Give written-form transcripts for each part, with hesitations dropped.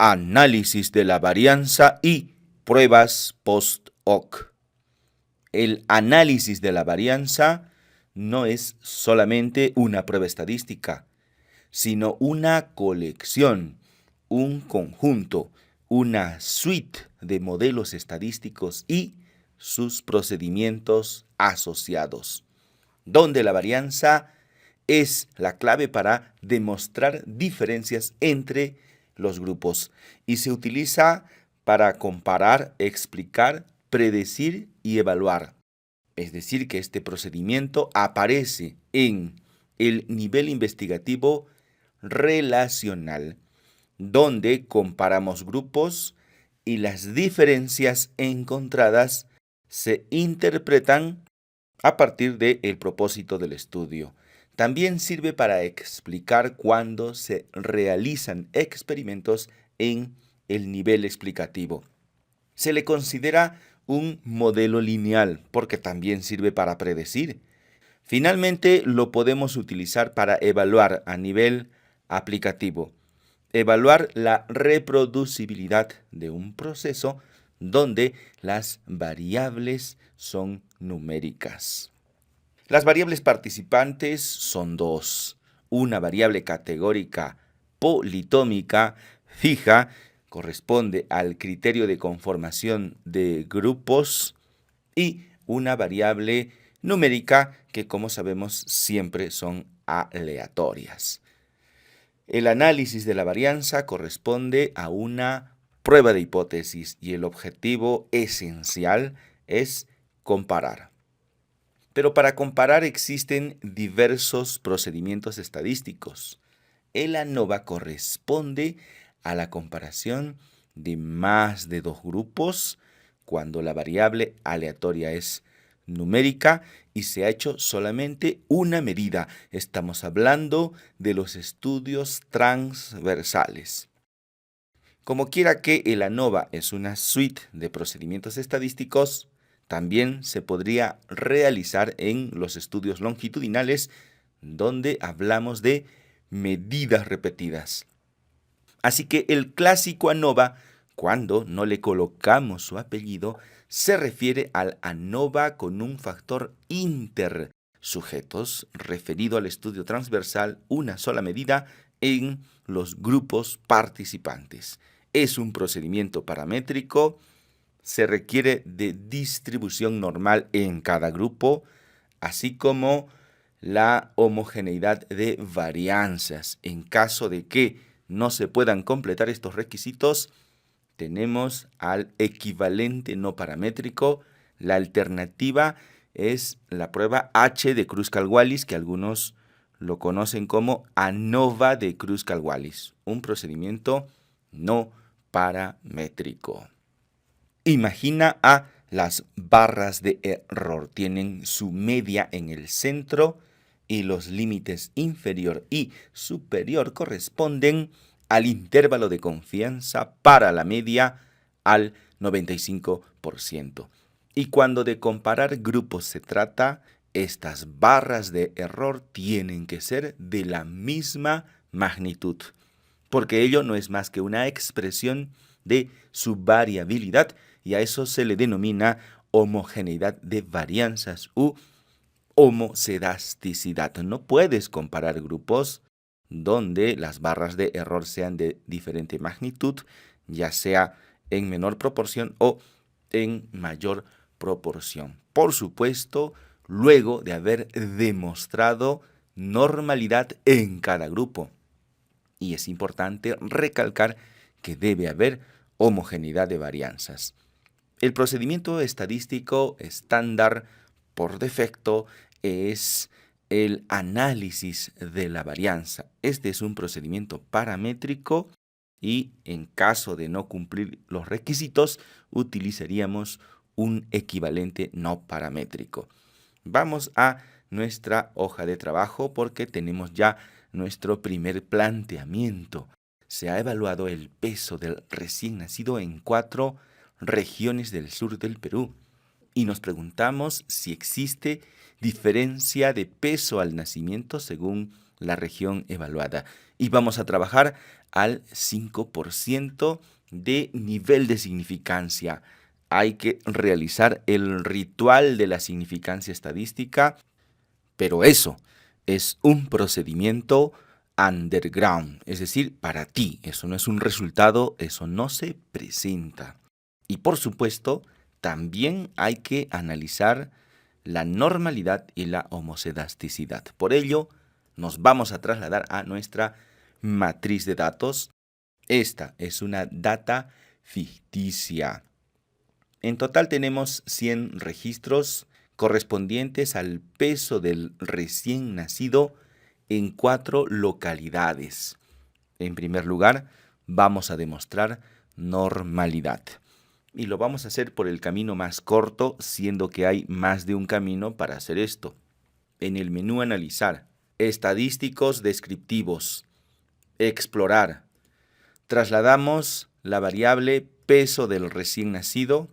Análisis de la varianza y pruebas post hoc. El análisis de la varianza no es solamente una prueba estadística, sino una colección, un conjunto, una suite de modelos estadísticos y sus procedimientos asociados, donde la varianza es la clave para demostrar diferencias entre los grupos y se utiliza para comparar, explicar, predecir y evaluar. Es decir, que este procedimiento aparece en el nivel investigativo relacional, donde comparamos grupos y las diferencias encontradas se interpretan a partir del propósito del estudio. También sirve para explicar cuando se realizan experimentos en el nivel explicativo. Se le considera un modelo lineal porque también sirve para predecir. Finalmente, lo podemos utilizar para evaluar a nivel aplicativo. Evaluar la reproducibilidad de un proceso donde las variables son numéricas. Las variables participantes son dos. Una variable categórica politómica fija corresponde al criterio de conformación de grupos y una variable numérica que, como sabemos, siempre son aleatorias. El análisis de la varianza corresponde a una prueba de hipótesis y el objetivo esencial es comparar. Pero para comparar existen diversos procedimientos estadísticos. El ANOVA corresponde a la comparación de más de dos grupos cuando la variable aleatoria es numérica y se ha hecho solamente una medida. Estamos hablando de los estudios transversales. Como quiera que el ANOVA es una suite de procedimientos estadísticos, también se podría realizar en los estudios longitudinales, donde hablamos de medidas repetidas. Así que el clásico ANOVA, cuando no le colocamos su apellido, se refiere al ANOVA con un factor intersujetos referido al estudio transversal, una sola medida en los grupos participantes. Es un procedimiento paramétrico. Se requiere de distribución normal en cada grupo, así como la homogeneidad de varianzas. En caso de que no se puedan completar estos requisitos, tenemos al equivalente no paramétrico. La alternativa es la prueba H de Kruskal-Wallis, que algunos lo conocen como ANOVA de Kruskal-Wallis, un procedimiento no paramétrico. Imagina a las barras de error. Tienen su media en el centro y los límites inferior y superior corresponden al intervalo de confianza para la media al 95%. Y cuando de comparar grupos se trata, estas barras de error tienen que ser de la misma magnitud, porque ello no es más que una expresión de su variabilidad, y a eso se le denomina homogeneidad de varianzas u homocedasticidad. No puedes comparar grupos donde las barras de error sean de diferente magnitud, ya sea en menor proporción o en mayor proporción. Por supuesto, luego de haber demostrado normalidad en cada grupo. Y es importante recalcar que debe haber homogeneidad de varianzas. El procedimiento estadístico estándar por defecto es el análisis de la varianza. Este es un procedimiento paramétrico y en caso de no cumplir los requisitos utilizaríamos un equivalente no paramétrico. Vamos a nuestra hoja de trabajo porque tenemos ya nuestro primer planteamiento. Se ha evaluado el peso del recién nacido en 4 regiones del sur del Perú y nos preguntamos si existe diferencia de peso al nacimiento según la región evaluada. Y vamos a trabajar al 5% de nivel de significancia. Hay que realizar el ritual de la significancia estadística, pero eso es un procedimiento underground, es decir, para ti. Eso no es un resultado, eso no se presenta. Y por supuesto, también hay que analizar la normalidad y la homocedasticidad. Por ello, nos vamos a trasladar a nuestra matriz de datos. Esta es una data ficticia. En total tenemos 100 registros correspondientes al peso del recién nacido en 4 localidades. En primer lugar, vamos a demostrar normalidad. Y lo vamos a hacer por el camino más corto, siendo que hay más de un camino para hacer esto. En el menú Analizar, Estadísticos descriptivos, Explorar, trasladamos la variable peso del recién nacido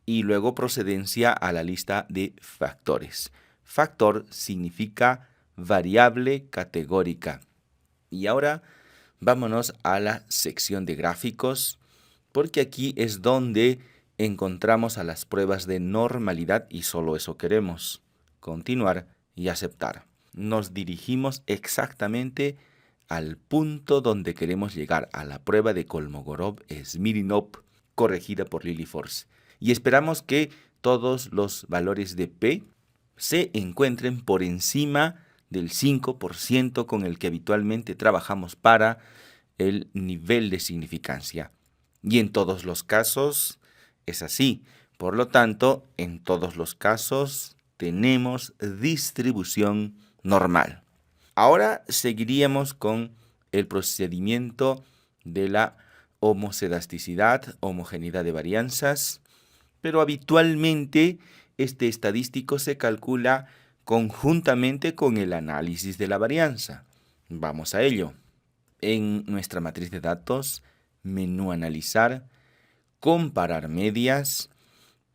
y luego procedencia a la lista de factores. Factor significa variable categórica. Y ahora vámonos a la sección de gráficos, porque aquí es donde encontramos a las pruebas de normalidad y solo eso queremos. Continuar y aceptar. Nos dirigimos exactamente al punto donde queremos llegar, a la prueba de Kolmogorov-Smirnov corregida por Lilliefors. Y esperamos que todos los valores de P se encuentren por encima del 5% con el que habitualmente trabajamos para el nivel de significancia. Y en todos los casos es así. Por lo tanto, en todos los casos tenemos distribución normal. Ahora seguiríamos con el procedimiento de la homocedasticidad, homogeneidad de varianzas, pero habitualmente este estadístico se calcula conjuntamente con el análisis de la varianza. Vamos a ello. En nuestra matriz de datos, menú Analizar, Comparar medias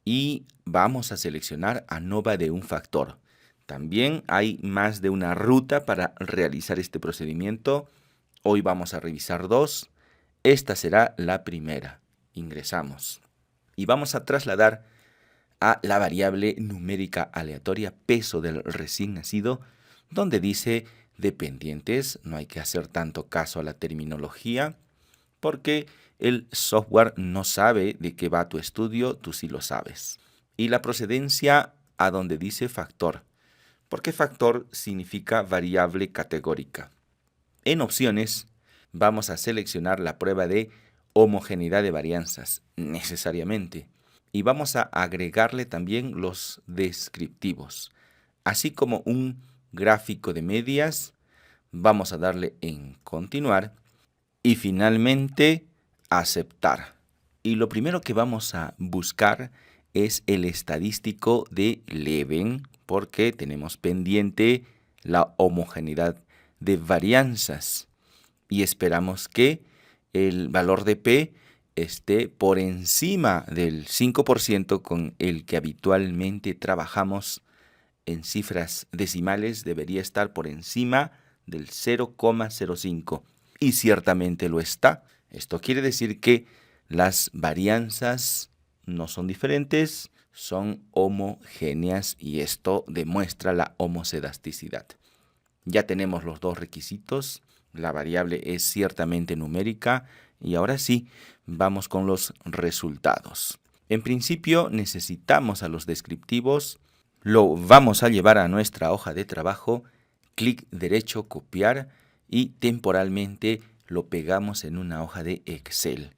y vamos a seleccionar ANOVA de un factor. También hay más de una ruta para realizar este procedimiento. Hoy vamos a revisar 2. Esta será la primera. Ingresamos. Y vamos a trasladar a la variable numérica aleatoria peso del recién nacido, donde dice dependientes. No hay que hacer tanto caso a la terminología, porque el software no sabe de qué va tu estudio, tú sí lo sabes. Y la procedencia a donde dice factor, porque factor significa variable categórica. En opciones vamos a seleccionar la prueba de homogeneidad de varianzas, necesariamente. Y vamos a agregarle también los descriptivos, así como un gráfico de medias. Vamos a darle en continuar y finalmente aceptar. Y lo primero que vamos a buscar es el estadístico de Leven, porque tenemos pendiente la homogeneidad de varianzas y esperamos que el valor de P esté por encima del 5% con el que habitualmente trabajamos en cifras decimales. Debería estar por encima del 0,05 y ciertamente lo está. Esto quiere decir que las varianzas no son diferentes, son homogéneas y esto demuestra la homocedasticidad. Ya tenemos los dos requisitos, la variable es ciertamente numérica y ahora sí, vamos con los resultados. En principio necesitamos a los descriptivos, lo vamos a llevar a nuestra hoja de trabajo, clic derecho, copiar y temporalmente lo pegamos en una hoja de Excel.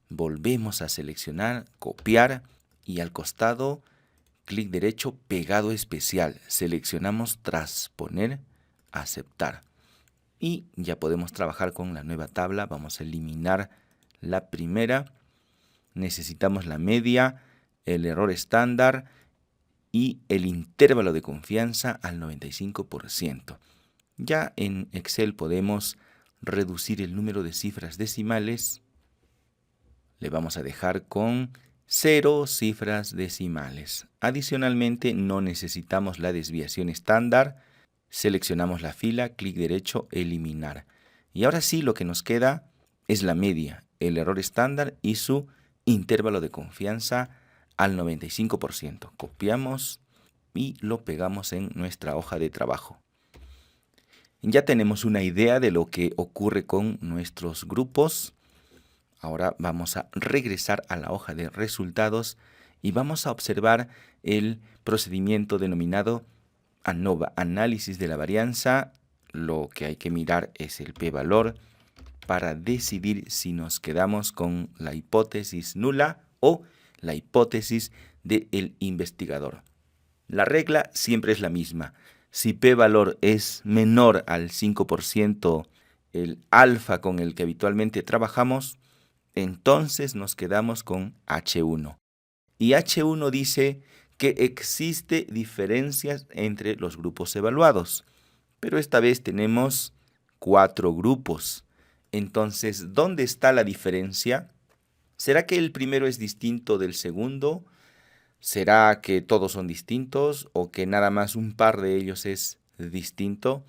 Volvemos a seleccionar, copiar y al costado, clic derecho, pegado especial. Seleccionamos transponer, aceptar. Y ya podemos trabajar con la nueva tabla. Vamos a eliminar la primera. Necesitamos la media, el error estándar y el intervalo de confianza al 95%. Ya en Excel podemos reducir el número de cifras decimales. Le vamos a dejar con 0 cifras decimales. Adicionalmente, no necesitamos la desviación estándar Seleccionamos la fila, clic derecho, eliminar. Y ahora sí, lo que nos queda es la media, el error estándar y su intervalo de confianza al 95%. Copiamos y lo pegamos en nuestra hoja de trabajo. Ya tenemos una idea de lo que ocurre con nuestros grupos. Ahora vamos a regresar a la hoja de resultados y vamos a observar el procedimiento denominado ANOVA, análisis de la varianza. Lo que hay que mirar es el p-valor para decidir si nos quedamos con la hipótesis nula o la hipótesis del investigador. La regla siempre es la misma. Si p-valor es menor al 5%, el alfa con el que habitualmente trabajamos, entonces nos quedamos con H1. Y H1 dice que existe diferencias entre los grupos evaluados, pero esta vez tenemos 4 grupos. Entonces, ¿dónde está la diferencia? ¿Será que el primero es distinto del segundo? ¿Será que todos son distintos o que nada más un par de ellos es distinto?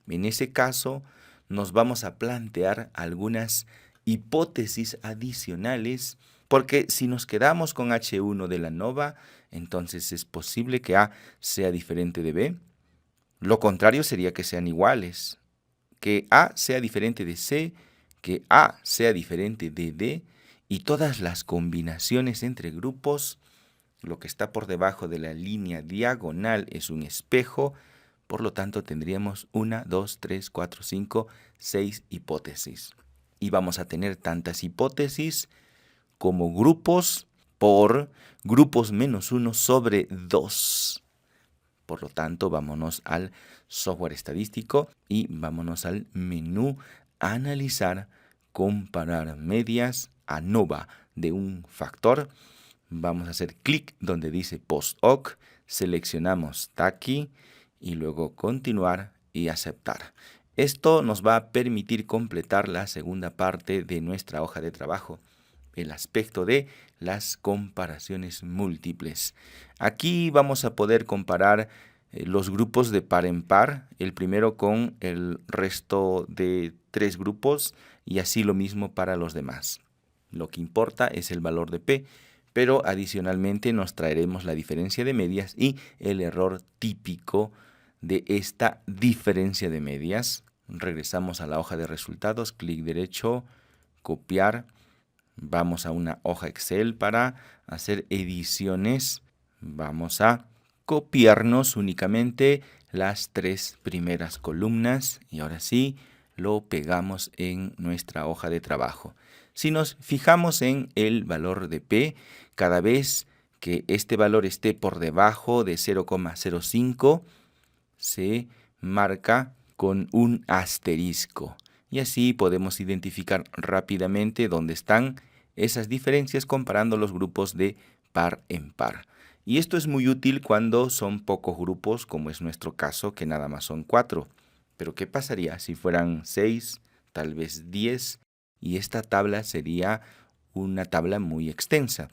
En ese caso, nos vamos a plantear algunas hipótesis adicionales, porque si nos quedamos con H1 de la ANOVA, entonces es posible que A sea diferente de B. Lo contrario sería que sean iguales, que A sea diferente de C, que A sea diferente de D, y todas las combinaciones entre grupos. Lo que está por debajo de la línea diagonal es un espejo, por lo tanto tendríamos 1, 2, 3, 4, 5, 6 hipótesis. Y vamos a tener tantas hipótesis como grupos por grupos menos 1 sobre 2. Por lo tanto, vámonos al software estadístico y vámonos al menú analizar, comparar medias, ANOVA de un factor. Vamos a hacer clic donde dice post-hoc, seleccionamos TACI y luego continuar y aceptar. Esto nos va a permitir completar la segunda parte de nuestra hoja de trabajo, el aspecto de las comparaciones múltiples. Aquí vamos a poder comparar los grupos de par en par, el primero con el resto de 3 grupos y así lo mismo para los demás. Lo que importa es el valor de P, pero adicionalmente nos traeremos la diferencia de medias y el error típico de esta diferencia de medias. Regresamos a la hoja de resultados, clic derecho, copiar. Vamos a una hoja Excel para hacer ediciones. Vamos a copiarnos únicamente las 3 primeras columnas y ahora sí lo pegamos en nuestra hoja de trabajo. Si nos fijamos en el valor de P, cada vez que este valor esté por debajo de 0,05, se marca con un asterisco. Y así podemos identificar rápidamente dónde están esas diferencias comparando los grupos de par en par. Y esto es muy útil cuando son pocos grupos, como es nuestro caso, que nada más son 4. Pero ¿qué pasaría si fueran 6, tal vez 10? Y esta tabla sería una tabla muy extensa.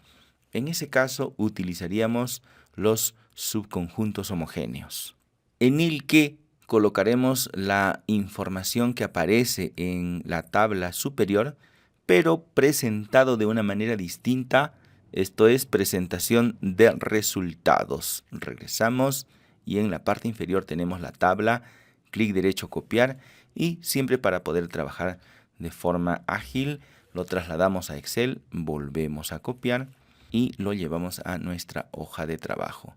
En ese caso utilizaríamos los subconjuntos homogéneos, en el que colocaremos la información que aparece en la tabla superior, pero presentado de una manera distinta. Esto es presentación de resultados. Regresamos y en la parte inferior tenemos la tabla, clic derecho copiar y siempre para poder trabajar de forma ágil lo trasladamos a Excel, volvemos a copiar y lo llevamos a nuestra hoja de trabajo.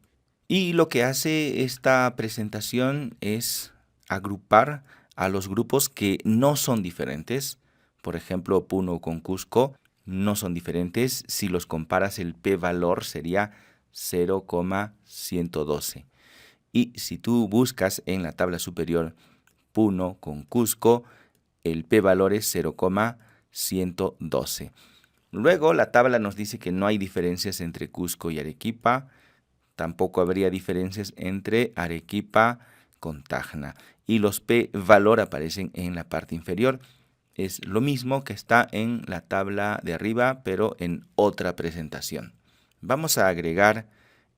Y lo que hace esta presentación es agrupar a los grupos que no son diferentes. Por ejemplo, Puno con Cusco no son diferentes. Si los comparas, el p-valor sería 0,112. Y si tú buscas en la tabla superior Puno con Cusco, el p-valor es 0,112. Luego la tabla nos dice que no hay diferencias entre Cusco y Arequipa. Tampoco habría diferencias entre Arequipa con Tacna. Y los p-valor aparecen en la parte inferior. Es lo mismo que está en la tabla de arriba, pero en otra presentación. Vamos a agregar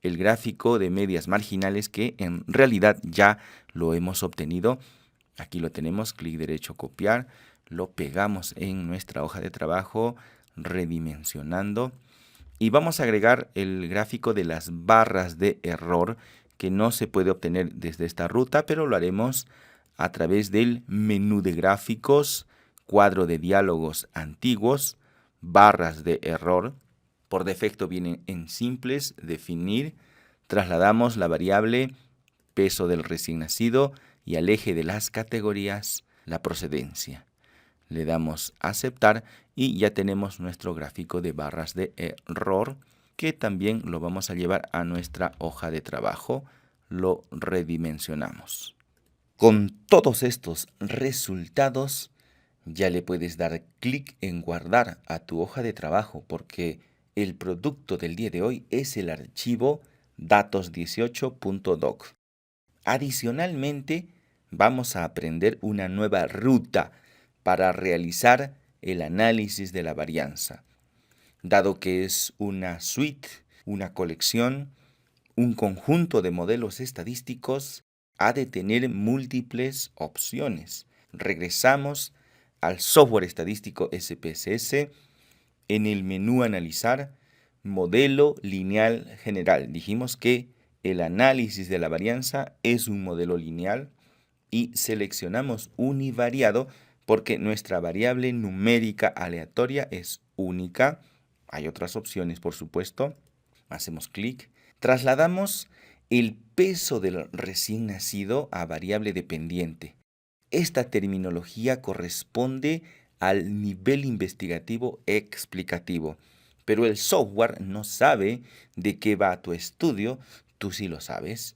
el gráfico de medias marginales que en realidad ya lo hemos obtenido. Aquí lo tenemos, clic derecho, copiar, lo pegamos en nuestra hoja de trabajo, redimensionando. Y vamos a agregar el gráfico de las barras de error que no se puede obtener desde esta ruta, pero lo haremos a través del menú de gráficos, cuadro de diálogos antiguos, barras de error. Por defecto vienen en simples, definir. Trasladamos la variable peso del recién nacido y al eje de las categorías la procedencia. Le damos a aceptar y ya tenemos nuestro gráfico de barras de error que también lo vamos a llevar a nuestra hoja de trabajo. Lo redimensionamos. Con todos estos resultados ya le puedes dar clic en guardar a tu hoja de trabajo porque el producto del día de hoy es el archivo datos18.doc. Adicionalmente, vamos a aprender una nueva ruta para realizar el análisis de la varianza. Dado que es una suite, una colección, un conjunto de modelos estadísticos, ha de tener múltiples opciones. Regresamos al software estadístico SPSS. En el menú Analizar, modelo lineal general. Dijimos que el análisis de la varianza es un modelo lineal y seleccionamos univariado porque nuestra variable numérica aleatoria es única. Hay otras opciones, por supuesto. Hacemos clic. Trasladamos el peso del recién nacido a variable dependiente. Esta terminología corresponde al nivel investigativo explicativo, pero el software no sabe de qué va tu estudio, tú sí lo sabes.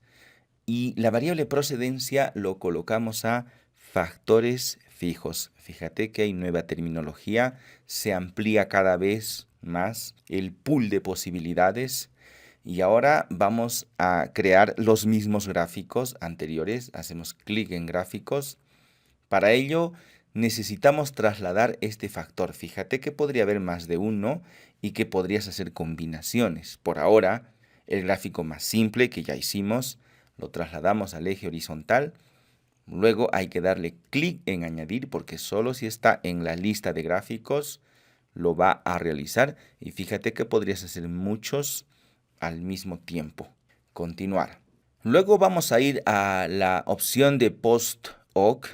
Y la variable procedencia lo colocamos a factores fijos. Fíjate que hay nueva terminología, se amplía cada vez más el pool de posibilidades. Y ahora vamos a crear los mismos gráficos anteriores. Hacemos clic en gráficos. Para ello necesitamos trasladar este factor. Fíjate que podría haber más de uno y que podrías hacer combinaciones. Por ahora, el gráfico más simple que ya hicimos, lo trasladamos al eje horizontal. Luego hay que darle clic en añadir porque solo si está en la lista de gráficos lo va a realizar. Y fíjate que podrías hacer muchos al mismo tiempo. Continuar. Luego vamos a ir a la opción de post-hoc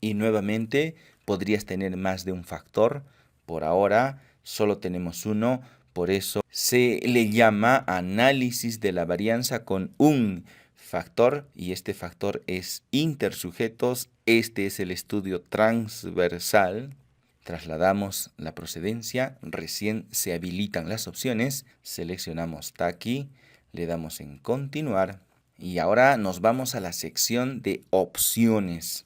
y nuevamente podrías tener más de un factor. Por ahora solo tenemos uno, por eso se le llama análisis de la varianza con un factor y este factor es intersujetos. Este es el estudio transversal. Trasladamos la procedencia, recién se habilitan las opciones, seleccionamos aquí, le damos en continuar y ahora nos vamos a la sección de opciones.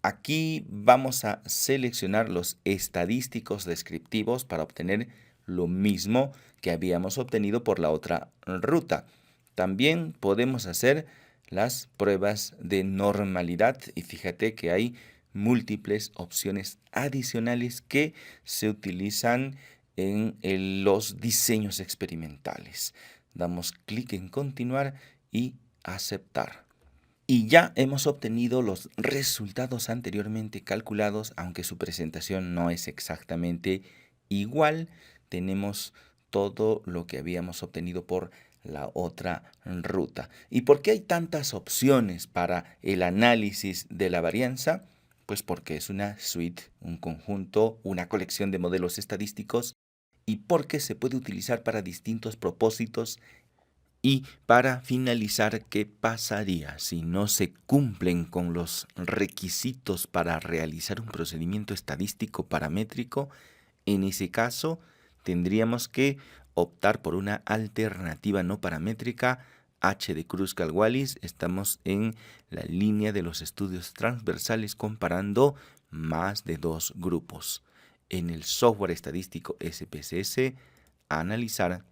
Aquí vamos a seleccionar los estadísticos descriptivos para obtener lo mismo que habíamos obtenido por la otra ruta. También podemos hacer las pruebas de normalidad y fíjate que hay múltiples opciones adicionales que se utilizan en los diseños experimentales. Damos clic en continuar y aceptar. Y ya hemos obtenido los resultados anteriormente calculados, aunque su presentación no es exactamente igual. Tenemos todo lo que habíamos obtenido por la otra ruta. ¿Y por qué hay tantas opciones para el análisis de la varianza? Pues porque es una suite, un conjunto, una colección de modelos estadísticos y porque se puede utilizar para distintos propósitos. Y para finalizar, ¿qué pasaría si no se cumplen con los requisitos para realizar un procedimiento estadístico paramétrico? En ese caso, tendríamos que optar por una alternativa no paramétrica, H de Kruskal-Wallis. Estamos en la línea de los estudios transversales comparando más de dos grupos. En el software estadístico SPSS, analizar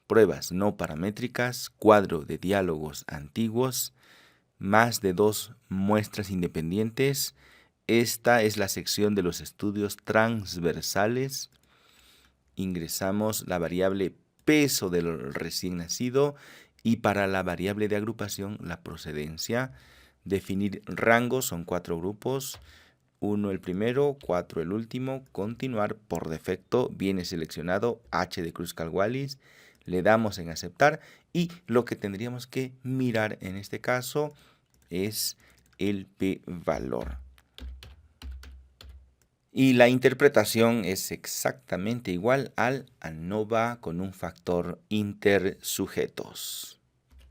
pruebas no paramétricas, cuadro de diálogos antiguos, más de dos muestras independientes. Esta es la sección de los estudios transversales. Ingresamos la variable peso del recién nacido, y para la variable de agrupación, la procedencia. Definir rangos, son 4 grupos, 1 el primero, 4 el último. Continuar, por defecto viene seleccionado H de Kruskal-Wallis, le damos en aceptar y lo que tendríamos que mirar en este caso es el p-valor. Y la interpretación es exactamente igual al ANOVA con un factor intersujetos.